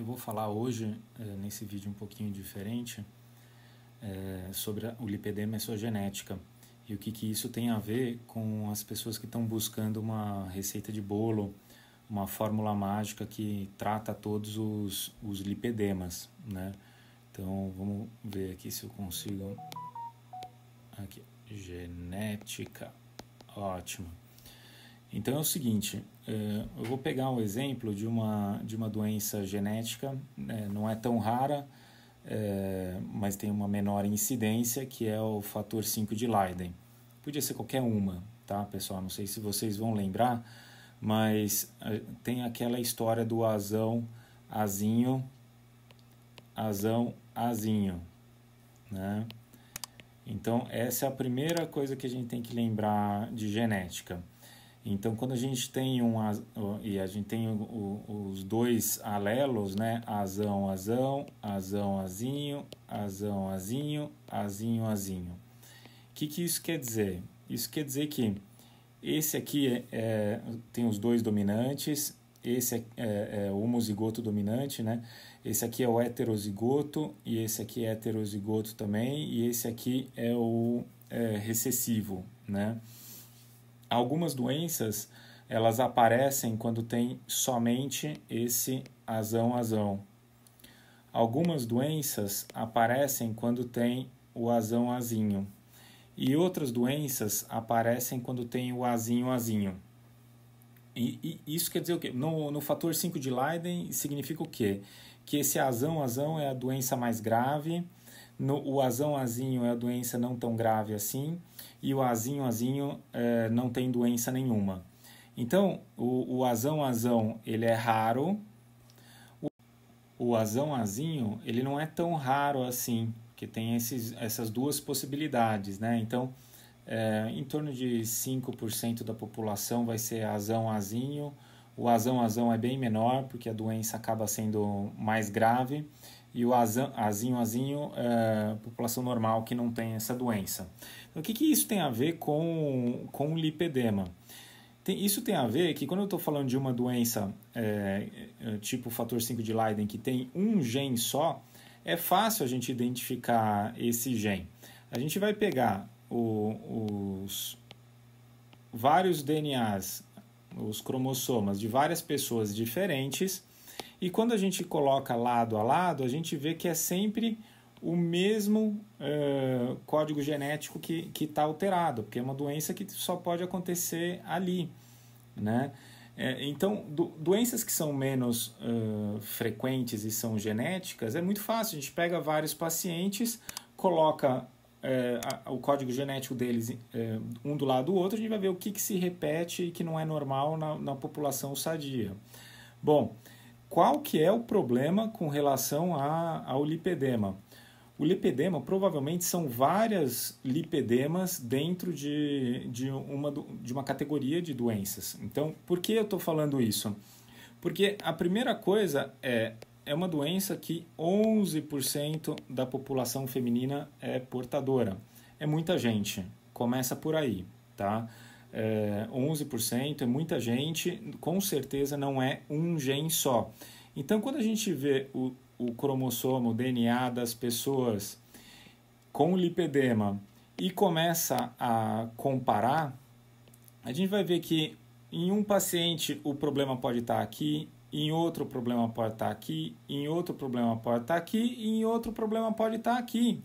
Eu vou falar hoje, nesse vídeo um pouquinho diferente, sobre o lipedema e sua genética e o que isso tem a ver com as pessoas que estão buscando uma receita de bolo, uma fórmula mágica que trata todos os lipedemas, né? Então, vamos ver aqui se eu consigo... Aqui, genética, ótimo. Então é o seguinte, eu vou pegar um exemplo de uma doença genética, não é tão rara, mas tem uma menor incidência, que é o fator 5 de Leiden. Podia ser qualquer uma, tá, pessoal? Não sei se vocês vão lembrar, mas tem aquela história do azão, azinho, azão, azinho, né? Então, essa é a primeira coisa que a gente tem que lembrar de genética. Então, quando a gente tem os dois alelos, né? Azão, azão, azão, azinho, azão, azinho, azinho, azinho. O que isso quer dizer? Isso quer dizer que esse aqui tem os dois dominantes, esse é o homozigoto dominante, né? Esse aqui é o heterozigoto e esse aqui é heterozigoto também, e esse aqui é o recessivo, né? Algumas doenças, elas aparecem quando tem somente esse azão-azão. Algumas doenças aparecem quando tem o azão-azinho. E outras doenças aparecem quando tem o azinho-azinho. E isso quer dizer o quê? No fator 5 de Leiden significa o quê? Que esse azão-azão é a doença mais grave, o azão-azinho é a doença não tão grave assim, e o azinho-azinho não tem doença nenhuma. Então, o azão-azão ele é raro, o azão-azinho ele não é tão raro assim, porque tem essas duas possibilidades, né? Então, em torno de 5% da população vai ser azão-azinho. O azão-azão é bem menor, porque a doença acaba sendo mais grave. E o azinho-azinho é a população normal que não tem essa doença. Então, o que isso tem a ver com o lipedema? Isso tem a ver que quando eu estou falando de uma doença tipo fator 5 de Leiden, que tem um gene só, é fácil a gente identificar esse gene. A gente vai pegar os vários DNAs, os cromossomas de várias pessoas diferentes, e quando a gente coloca lado a lado, a gente vê que é sempre o mesmo código genético que está alterado, porque é uma doença que só pode acontecer ali, né? Então, doenças que são menos frequentes e são genéticas, é muito fácil. A gente pega vários pacientes, coloca o código genético deles um do lado do outro, a gente vai ver o que se repete e que não é normal na população sadia. Bom, qual que é o problema com relação ao lipedema? O lipedema provavelmente são várias lipedemas dentro de uma categoria de doenças. Então, por que eu estou falando isso? Porque a primeira coisa é uma doença que 11% da população feminina é portadora. É muita gente, começa por aí, tá? 11% é muita gente, com certeza não é um gene só. Então, quando a gente vê o cromossomo, o DNA das pessoas com lipedema e começa a comparar, a gente vai ver que em um paciente o problema pode estar aqui, em outro problema pode estar aqui, em outro problema pode estar aqui, e em outro problema pode estar aqui.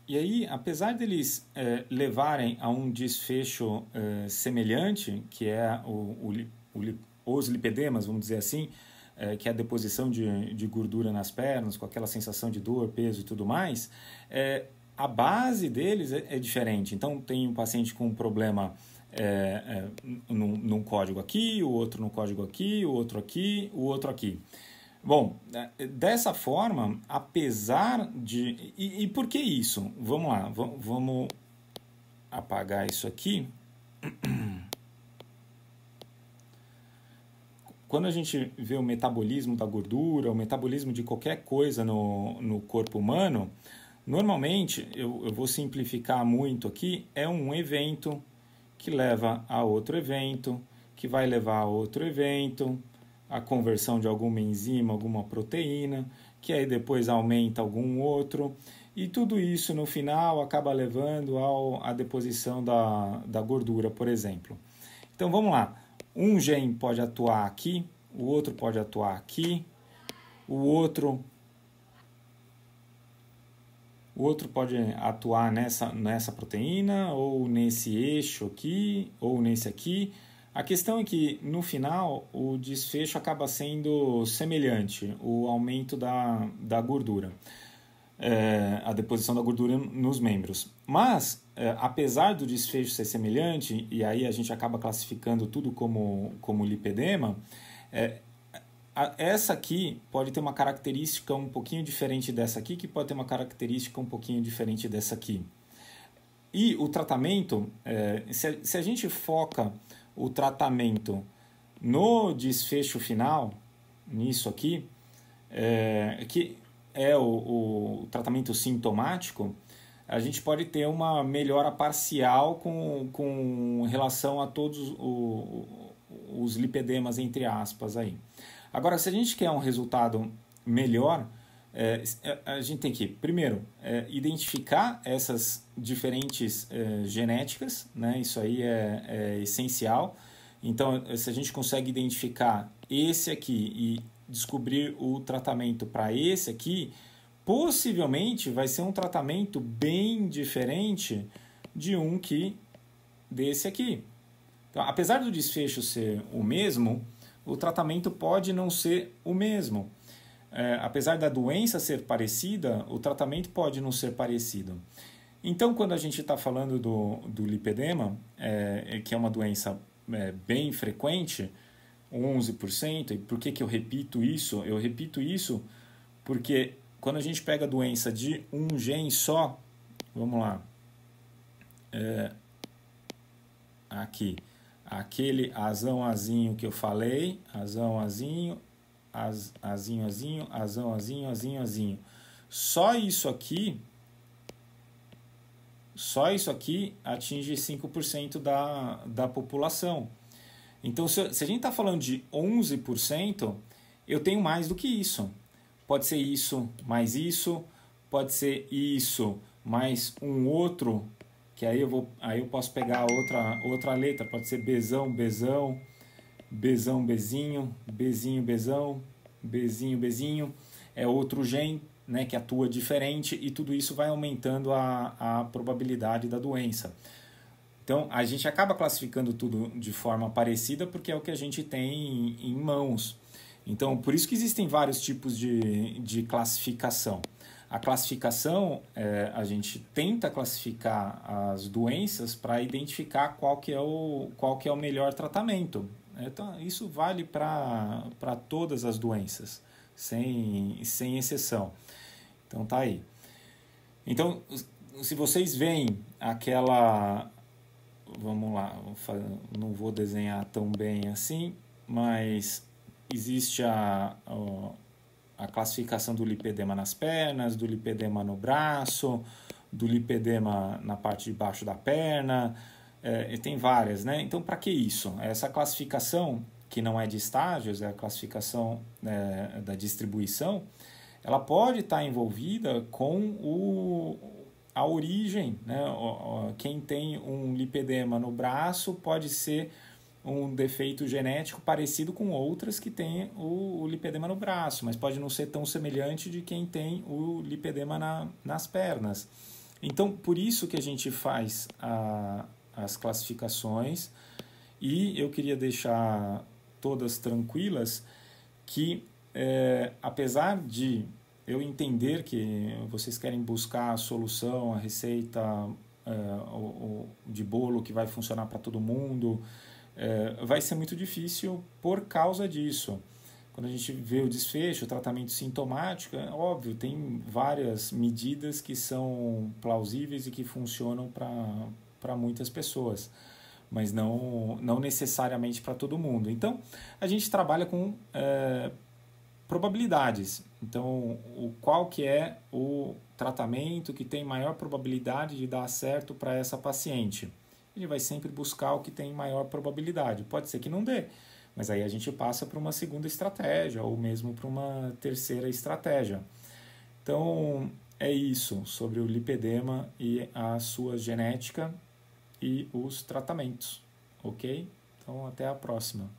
E aí, apesar deles levarem a um desfecho semelhante, que é os lipedemas, vamos dizer assim, que é a deposição de gordura nas pernas, com aquela sensação de dor, peso e tudo mais, a base deles é diferente. Então, tem um paciente com um problema num código aqui, o outro no código aqui, o outro aqui, o outro aqui. Bom, dessa forma, apesar de... E por que isso? Vamos lá, vamos apagar isso aqui. Quando a gente vê o metabolismo da gordura, o metabolismo de qualquer coisa no corpo humano, normalmente, eu vou simplificar muito aqui, é um evento que leva a outro evento, que vai levar a outro evento, a conversão de alguma enzima, alguma proteína, que aí depois aumenta algum outro, e tudo isso no final acaba levando à deposição da gordura, por exemplo. Então vamos lá, um gene pode atuar aqui, o outro pode atuar aqui, o outro pode atuar nessa proteína, ou nesse eixo aqui, ou nesse aqui. A questão é que, no final, o desfecho acaba sendo semelhante, o aumento da gordura, a deposição da gordura nos membros. Mas, apesar do desfecho ser semelhante, e aí a gente acaba classificando tudo como lipedema, essa aqui pode ter uma característica um pouquinho diferente dessa aqui, que pode ter uma característica um pouquinho diferente dessa aqui. E o tratamento, se a gente foca o tratamento no desfecho final, nisso aqui, que é o tratamento sintomático, a gente pode ter uma melhora parcial com relação a todos os lipedemas, entre aspas, aí. Agora, se a gente quer um resultado melhor, a gente tem que, primeiro, identificar essas diferentes genéticas, né? Isso aí é essencial. Então, se a gente consegue identificar esse aqui e descobrir o tratamento para esse aqui, possivelmente vai ser um tratamento bem diferente de um desse aqui. Então, apesar do desfecho ser o mesmo, o tratamento pode não ser o mesmo. Apesar da doença ser parecida, o tratamento pode não ser parecido. Então, quando a gente está falando do lipedema, que é uma doença bem frequente, 11%, e por que eu repito isso? Eu repito isso porque quando a gente pega a doença de um gene só, vamos lá, aqui, aquele azão, azinho que eu falei, azão, azinho, azinho, azinho, azão, azinho, azinho, azinho. Só isso aqui atinge 5% da população. Então, se a gente está falando de 11%, eu tenho mais do que isso. Pode ser isso, pode ser isso, mais um outro, que aí eu posso pegar outra letra, pode ser Bzão, Bzão, Bzão, Bzinho, Bzinho, Bzão, Bzinho, Bzinho, é outro gene, né, que atua diferente, e tudo isso vai aumentando a probabilidade da doença. Então, a gente acaba classificando tudo de forma parecida porque é o que a gente tem em mãos. Então, por isso que existem vários tipos de classificação. A classificação, a gente tenta classificar as doenças para identificar qual que é o melhor tratamento. Então, isso vale para todas as doenças, sem exceção. Então, tá aí. Então, se vocês veem aquela... Vamos lá, não vou desenhar tão bem assim, mas existe a classificação do lipedema nas pernas, do lipedema no braço, do lipedema na parte de baixo da perna, tem várias, né? Então, para que isso? Essa classificação, que não é de estágios, é a classificação da distribuição, ela pode estar envolvida com a origem, né? Quem tem um lipedema no braço pode ser um defeito genético parecido com outras que têm o lipedema no braço, mas pode não ser tão semelhante de quem tem o lipedema nas pernas. Então, por isso que a gente faz as classificações, e eu queria deixar todas tranquilas que, apesar de eu entender que vocês querem buscar a solução, a receita de bolo que vai funcionar para todo mundo, vai ser muito difícil por causa disso. Quando a gente vê o desfecho, o tratamento sintomático, é óbvio, tem várias medidas que são plausíveis e que funcionam para muitas pessoas, mas não necessariamente para todo mundo. Então, a gente trabalha com probabilidades. Então, qual que é o tratamento que tem maior probabilidade de dar certo para essa paciente? Ele vai sempre buscar o que tem maior probabilidade. Pode ser que não dê, Mas aí a gente passa para uma segunda estratégia ou mesmo para uma terceira estratégia. Então, é isso sobre o lipedema e a sua genética e os tratamentos, ok? Então, até a próxima.